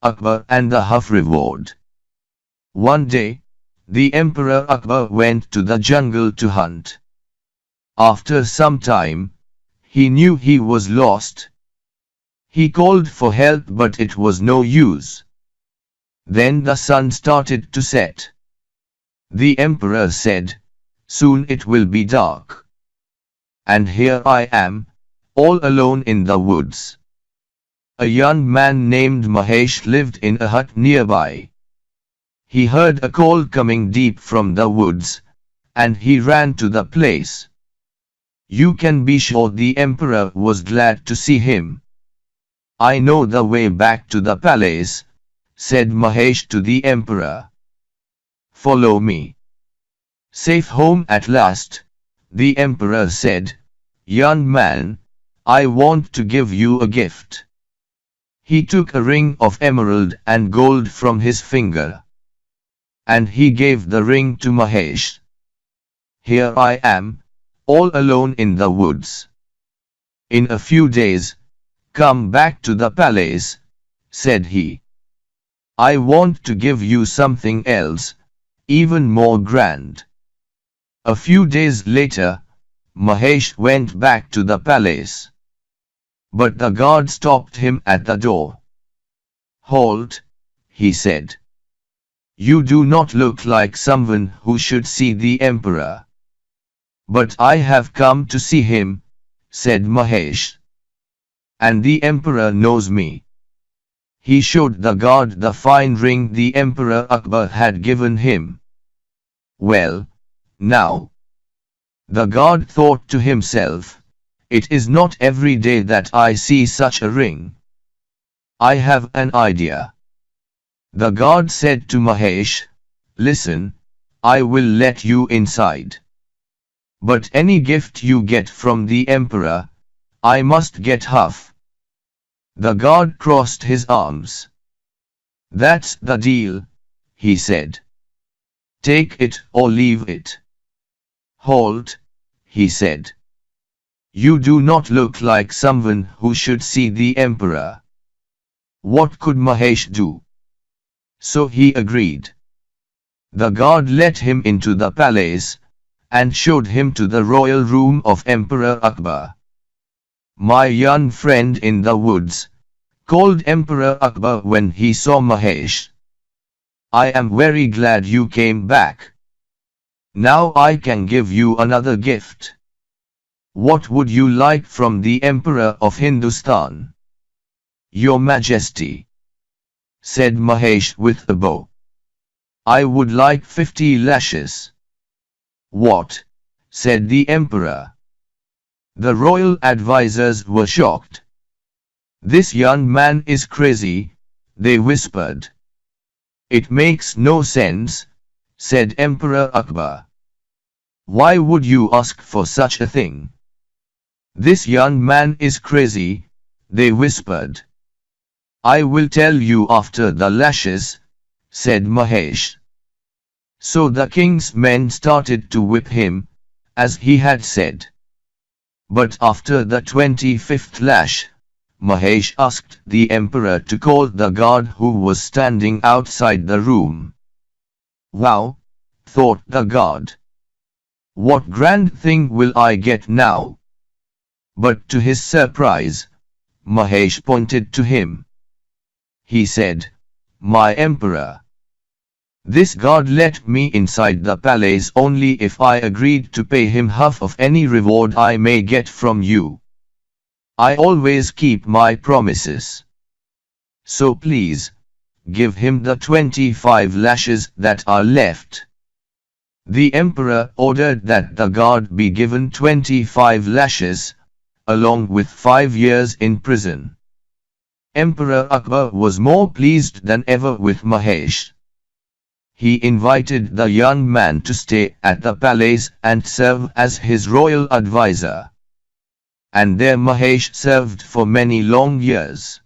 Akbar and the half reward. One day, the Emperor Akbar went to the jungle to hunt. After some time, he knew he was lost. He called for help, but it was no use. Then the sun started to set. The Emperor said, "Soon it will be dark. And here I am, all alone in the woods." A young man named Mahesh lived in a hut nearby. He heard a call coming deep from the woods, and he ran to the place. You can be sure the Emperor was glad to see him. "I know the way back to the palace," said Mahesh to the Emperor. "Follow me." Safe home at last, the Emperor said, "Young man, I want to give you a gift." He took a ring of emerald and gold from his finger. And he gave the ring to Mahesh. "Here I am, all alone in the woods. In a few days, come back to the palace," said he. "I want to give you something else, even more grand." A few days later, Mahesh went back to the palace. But the guard stopped him at the door. "Halt," he said. "You do not look like someone who should see the Emperor." "But I have come to see him," said Mahesh. "And the Emperor knows me." He showed the guard the fine ring the Emperor Akbar had given him. "Well, now," the guard thought to himself, "it is not every day that I see such a ring. I have an idea." The guard said to Mahesh, "Listen, I will let you inside. But any gift you get from the Emperor, I must get half." The guard crossed his arms. "That's the deal," he said. "Take it or leave it." "Halt," he said. "You do not look like someone who should see the Emperor." What could Mahesh do? So he agreed. The guard let him into the palace, and showed him to the royal room of Emperor Akbar. "My young friend in the woods," called Emperor Akbar when he saw Mahesh. "I am very glad you came back. Now I can give you another gift. What would you like from the Emperor of Hindustan?" "Your Majesty," said Mahesh with a bow, "I would like 50 lashes." "What?" said the Emperor. The royal advisors were shocked. "This young man is crazy," they whispered. "It makes no sense," said Emperor Akbar. "Why would you ask for such a thing?" "This young man is crazy," they whispered. "I will tell you after the lashes," said Mahesh. So the king's men started to whip him, as he had said. But after the 25th lash, Mahesh asked the Emperor to call the guard who was standing outside the room. "Wow," thought the guard. "What grand thing will I get now?" But to his surprise, Mahesh pointed to him. He said, "My Emperor, this guard let me inside the palace only if I agreed to pay him half of any reward I may get from you. I always keep my promises. So please, give him the 25 lashes that are left." The Emperor ordered that the guard be given 25 lashes, along with 5 years in prison. Emperor Akbar was more pleased than ever with Mahesh. He invited the young man to stay at the palace and serve as his royal advisor. And there Mahesh served for many long years.